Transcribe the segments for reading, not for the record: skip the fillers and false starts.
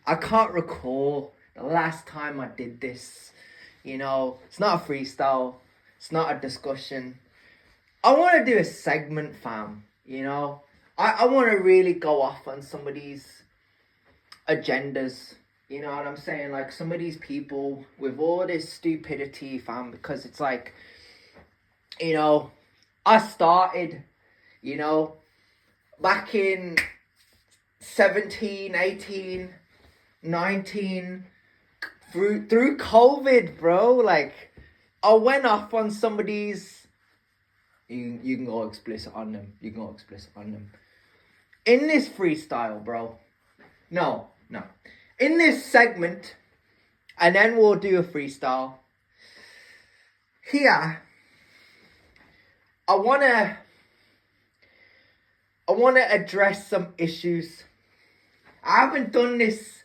I can't recall the last time I did this. It's not a freestyle. It's not a discussion. I want to do a segment, fam. I want to really go off on some of these agendas. You know what I'm saying? Like some of these people with all this stupidity, fam, because it's like, I started, back in 17, 18, 19, through COVID, bro. Like, I went off on some of these. You can go explicit on them. In this freestyle, bro. No. In this segment, and then we'll do a freestyle. Here, I wanna address some issues. I haven't done this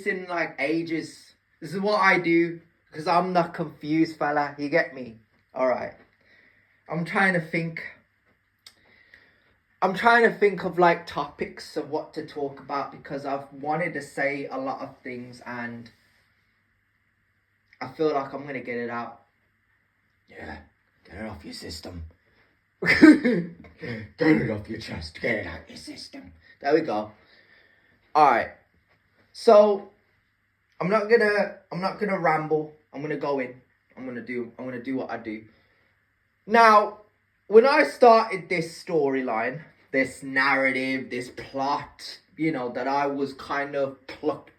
in like ages. This is what I do because I'm not confused, fella. You get me? All right. I'm trying to think of like topics of what to talk about because I've wanted to say a lot of things and I feel like I'm gonna get it out. Yeah, get it off your system. Get it off your chest. Get it out your system. There we go. Alright. So I'm not gonna ramble. I'm gonna go in. I'm gonna do what I do. Now, when I started this storyline, this narrative, this plot, that I was kind of plucked,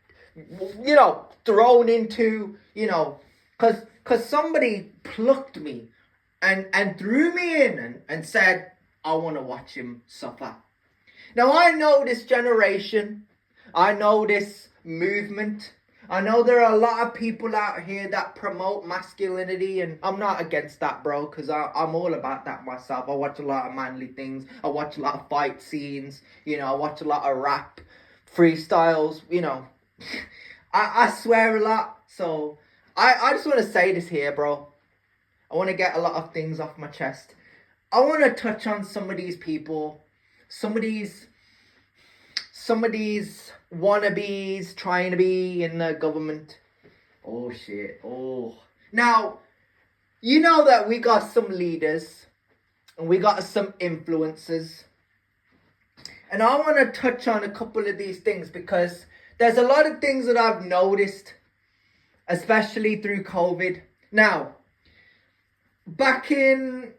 thrown into, because somebody plucked me and threw me in and said, I want to watch him suffer. Now, I know this generation. I know this movement. I know there are a lot of people out here that promote masculinity, and I'm not against that, bro, because I'm all about that myself. I watch a lot of manly things. I watch a lot of fight scenes. I watch a lot of rap, freestyles, I swear a lot. So I just want to say this here, bro. I want to get a lot of things off my chest. I want to touch on some of these people, some of these wannabes trying to be in the government. Oh shit. Oh. Now, you know that we got some leaders and we got some influencers. And I want to touch on a couple of these things because there's a lot of things that I've noticed, especially through COVID. Now, back in,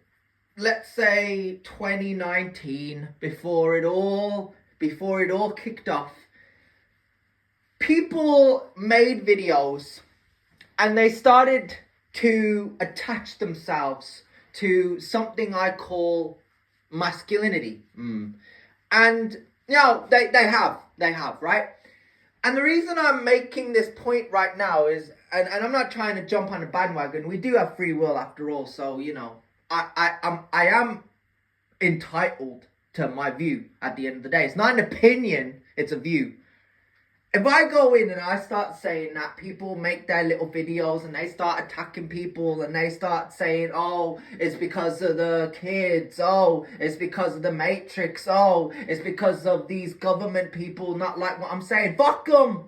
let's say, 2019, before it all kicked off, people made videos and they started to attach themselves to something I call masculinity. And, they have, right? And the reason I'm making this point right now is, and I'm not trying to jump on a bandwagon, we do have free will after all, so, I am entitled to my view at the end of the day. It's not an opinion, it's a view. If I go in and I start saying that people make their little videos and they start attacking people and they start saying, oh, it's because of the kids, oh, it's because of the Matrix, oh, it's because of these government people not like what I'm saying, fuck them.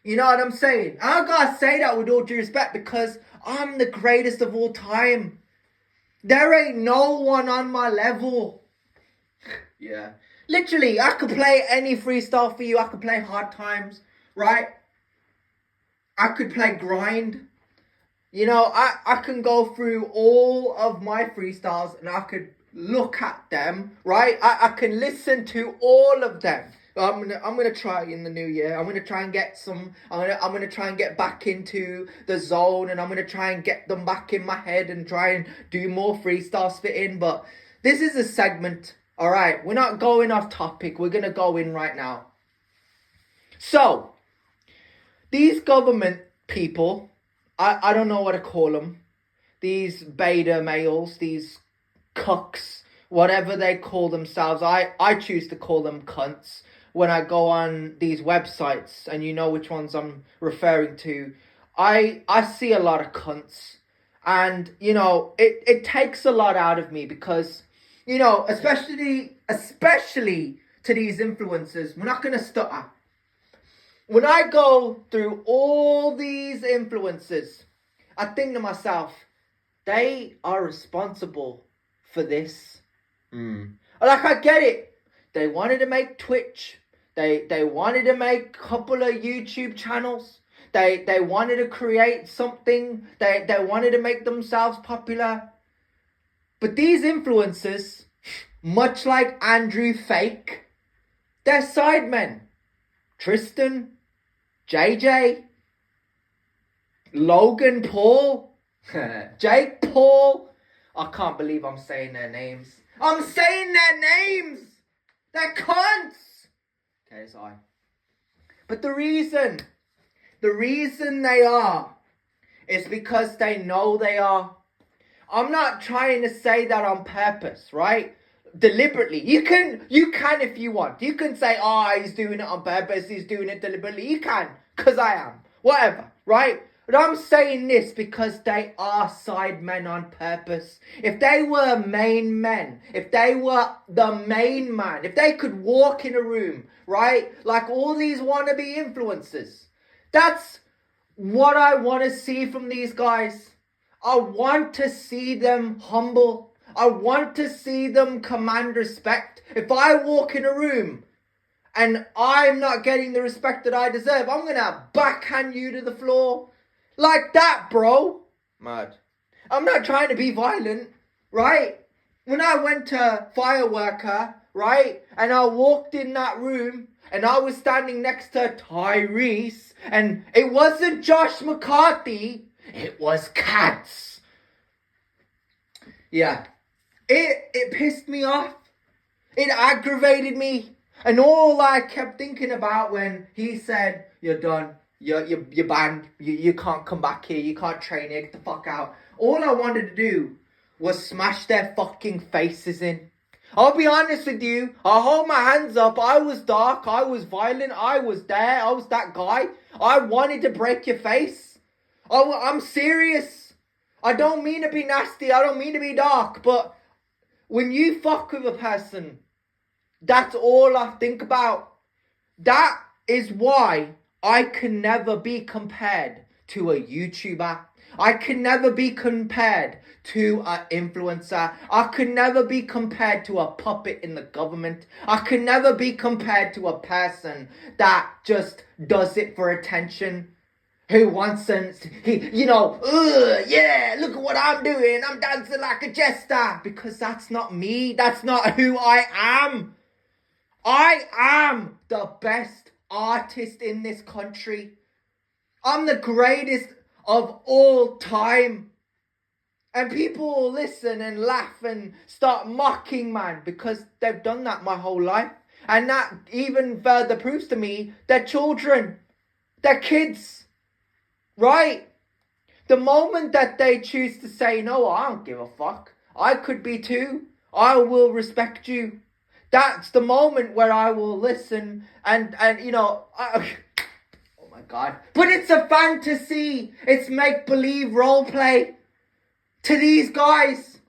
You know what I'm saying? I gotta say that with all due respect because I'm the greatest of all time. There ain't no one on my level. Yeah. Literally, I could play any freestyle for you. I could play Hard Times, right? I could play Grind. I can go through all of my freestyles and I could look at them, right? I can listen to all of them. I'm gonna try in the new year. I'm gonna try and get some. I'm gonna try and get back into the zone, and I'm gonna try and get them back in my head and try and do more freestyles fit in. But this is a segment. All right, we're not going off topic. We're going to go in right now. So, these government people, I don't know what to call them. These beta males, these cucks, whatever they call themselves. I choose to call them cunts when I go on these websites, and you know which ones I'm referring to. I see a lot of cunts. And, it takes a lot out of me because... especially to these influencers, we're not going to stutter. when I go through all these influences, I think to myself, they are responsible for this. Like, I get it. They wanted to make Twitch. They wanted to make a couple of YouTube channels. They wanted to create something. They wanted to make themselves popular. But these influencers, much like Andrew Fake, they're sidemen. Tristan, JJ, Logan Paul, Jake Paul. I can't believe I'm saying their names. I'm saying their names! They're cunts! Okay, sorry. But the reason they are is because they know they are. I'm not trying to say that on purpose, right? Deliberately. You can if you want. You can say, oh, he's doing it on purpose, he's doing it deliberately. You can, because I am. Whatever, right? But I'm saying this because they are side men on purpose. If they were main men, if they were the main man, if they could walk in a room, right? Like all these wannabe influencers. That's what I want to see from these guys. I want to see them humble. I want to see them command respect. If I walk in a room and I'm not getting the respect that I deserve, I'm going to backhand you to the floor. Like that, bro. Mad. I'm not trying to be violent, right? When I went to Fireworker, right, and I walked in that room and I was standing next to Tyrese, and it wasn't Josh McCarthy, it was Cats. Yeah. It pissed me off. It aggravated me. And all I kept thinking about when he said, you're done. You're banned. You can't come back here. You can't train here. Get the fuck out. All I wanted to do was smash their fucking faces in. I'll be honest with you. I'll hold my hands up. I was dark. I was violent. I was there. I was that guy. I wanted to break your face. I'm serious. I don't mean to be nasty. I don't mean to be dark. But when you fuck with a person, that's all I think about. That is why I can never be compared to a YouTuber. I can never be compared to an influencer. I can never be compared to a puppet in the government. I can never be compared to a person that just does it for attention. Who wants yeah, look at what I'm doing. I'm dancing like a jester. Because that's not me. That's not who I am. I am the best artist in this country. I'm the greatest of all time. And people will listen and laugh and start mocking, man, because they've done that my whole life. And that even further proves to me they're children. They're kids. Right? The moment that they choose to say, no, I don't give a fuck. I could be too. I will respect you. That's the moment where I will listen and oh my God. But it's a fantasy. It's make-believe role play to these guys.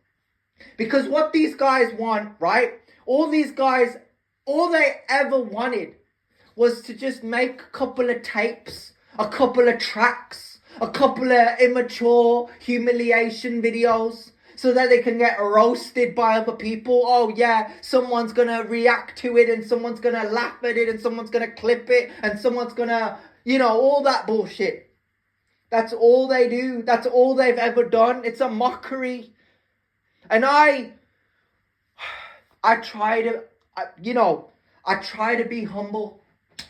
Because what these guys want, right? All these guys, all they ever wanted was to just make a couple of tapes, a couple of tracks, a couple of immature humiliation videos, so that they can get roasted by other people. Oh yeah, someone's gonna react to it, and someone's gonna laugh at it, and someone's gonna clip it, and someone's gonna, all that bullshit. That's all they do. That's all they've ever done. It's a mockery. And I try to be humble,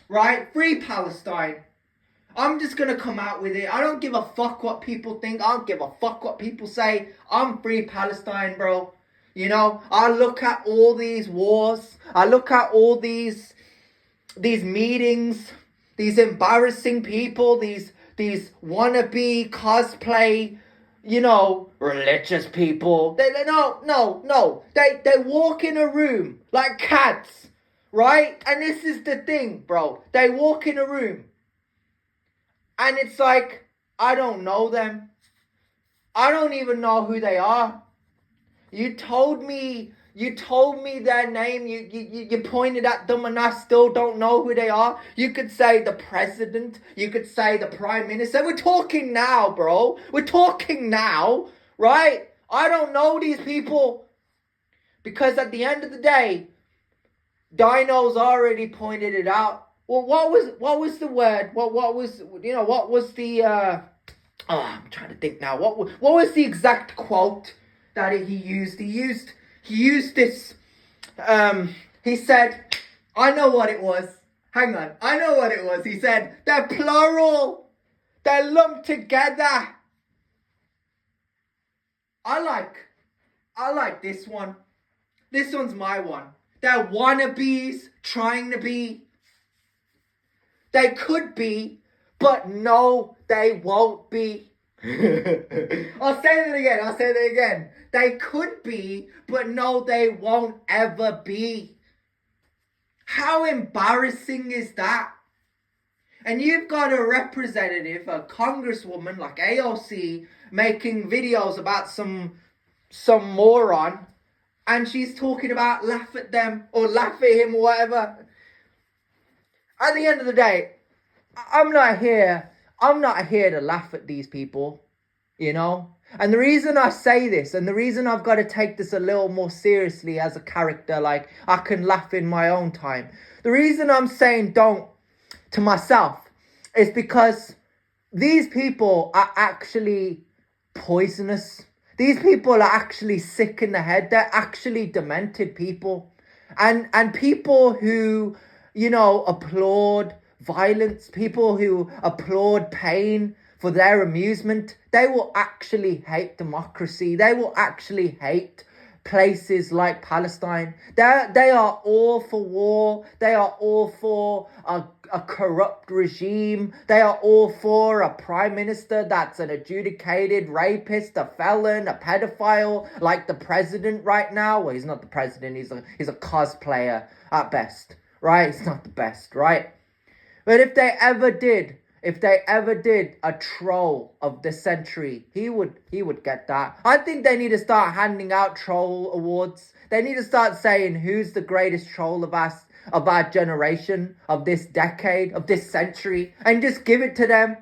right? Free Palestine. I'm just going to come out with it. I don't give a fuck what people think. I don't give a fuck what people say. I'm Free Palestine, bro. I look at all these wars. I look at all these meetings, these embarrassing people, these wannabe cosplay, religious people. No. They walk in a room like cats, right? And this is the thing, bro. They walk in a room. And it's like, I don't know them. I don't even know who they are. You told me You told me their name, you pointed at them, and I still don't know who they are. You could say the president, you could say the prime minister. We're talking now, bro. We're talking now, right? I don't know these people. Because at the end of the day, Dino's already pointed it out. Well, what was the word? What was the I'm trying to think now. What was the exact quote that he used? He used this. He said, I know what it was. Hang on, I know what it was. He said, they're plural. They're lumped together. I like this one. This one's my one. They're wannabes trying to be. They could be, but no, they won't be. I'll say that again. They could be, but no, they won't ever be. How embarrassing is that? And you've got a representative, a congresswoman like AOC, making videos about some moron, and she's talking about laugh at them or laugh at him or whatever. At the end of the day, I'm not here to laugh at these people, you know? And the reason I say this, and the reason I've got to take this a little more seriously as a character, like I can laugh in my own time. The reason I'm saying don't to myself is because these people are actually poisonous. These people are actually sick in the head. They're actually demented people. And people who, applaud violence, people who applaud pain for their amusement, they will actually hate democracy. They will actually hate places like Palestine. They are all for war. They are all for a corrupt regime. They are all for a prime minister that's an adjudicated rapist, a felon, a pedophile, like the president right now. Well, he's not the president. He's a cosplayer at best, right? He's not the best, right? But if they ever did a troll of the century, he would get that. I think they need to start handing out troll awards. They need to start saying who's the greatest troll of our generation, of this decade, of this century, and just give it to them.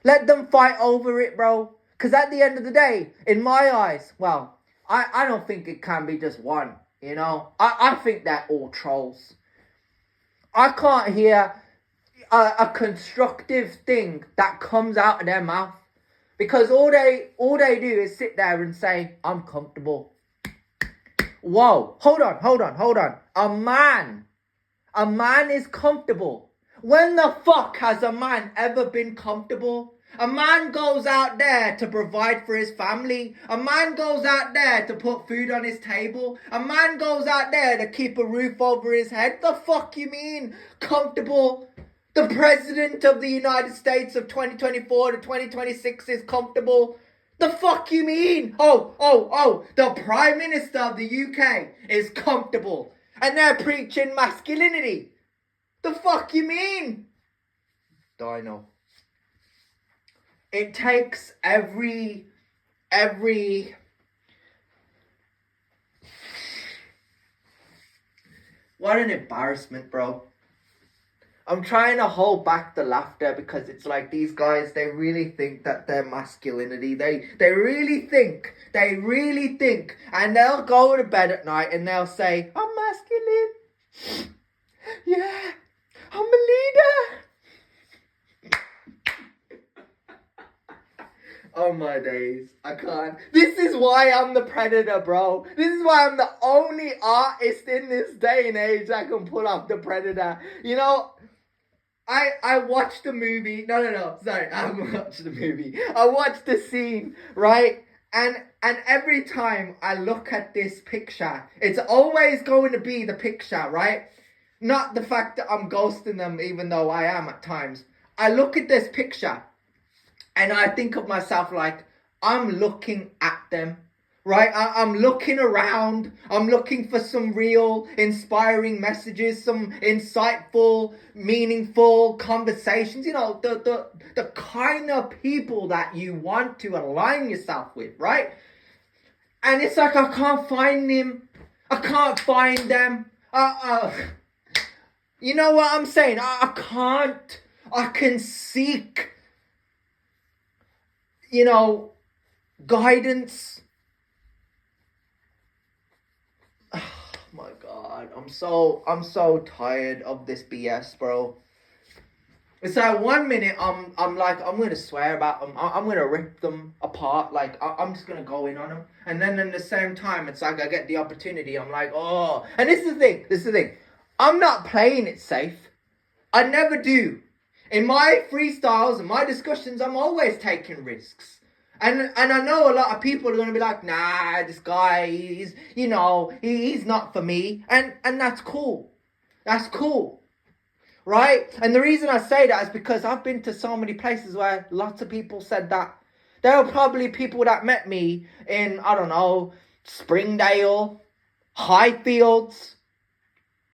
Let them fight over it, bro. Because at the end of the day, in my eyes, well, I don't think it can be just one, I think they're all trolls. I can't hear a constructive thing that comes out of their mouth, because all they do is sit there and say, I'm comfortable. Whoa, hold on. A man is comfortable. When the fuck has a man ever been comfortable? A man goes out there to provide for his family. A man goes out there to put food on his table. A man goes out there to keep a roof over his head. The fuck you mean comfortable? The president of the United States of 2024 to 2026 is comfortable. The fuck you mean? Oh, the Prime Minister of the UK is comfortable. And they're preaching masculinity. The fuck you mean? Dino. It takes every... What an embarrassment, bro. I'm trying to hold back the laughter because it's like these guys, they really think that their masculinity, they really think, and they'll go to bed at night and they'll say, I'm masculine. Yeah, I'm a leader. Oh my days, I can't. This is why I'm the Predator, bro. This is why I'm the only artist in this day and age that can pull off the Predator. I watched the movie. No. Sorry, I haven't watched the movie. I watched the scene, right? And every time I look at this picture, it's always going to be the picture, right? Not the fact that I'm ghosting them, even though I am at times. I look at this picture and I think of myself like, I'm looking at them. Right, I'm looking around. I'm looking for some real inspiring messages, some insightful, meaningful conversations. The kind of people that you want to align yourself with, right? And it's like I can't find him. I can't find them. You know what I'm saying? I can't. I can seek, guidance. Oh my God, I'm so tired of this BS, bro. It's like 1 minute I'm like I'm gonna swear about them, I'm gonna rip them apart, like I'm just gonna go in on them, and then in the same time it's like I get the opportunity, I'm like, oh, and this is the thing, I'm not playing it safe. I never do. In my freestyles and my discussions, I'm always taking risks. And I know a lot of people are gonna be like, nah, this guy, he's not for me, and that's cool. That's cool. Right? And the reason I say that is because I've been to so many places where lots of people said that. There were probably people that met me in, I don't know, Springdale, Highfields,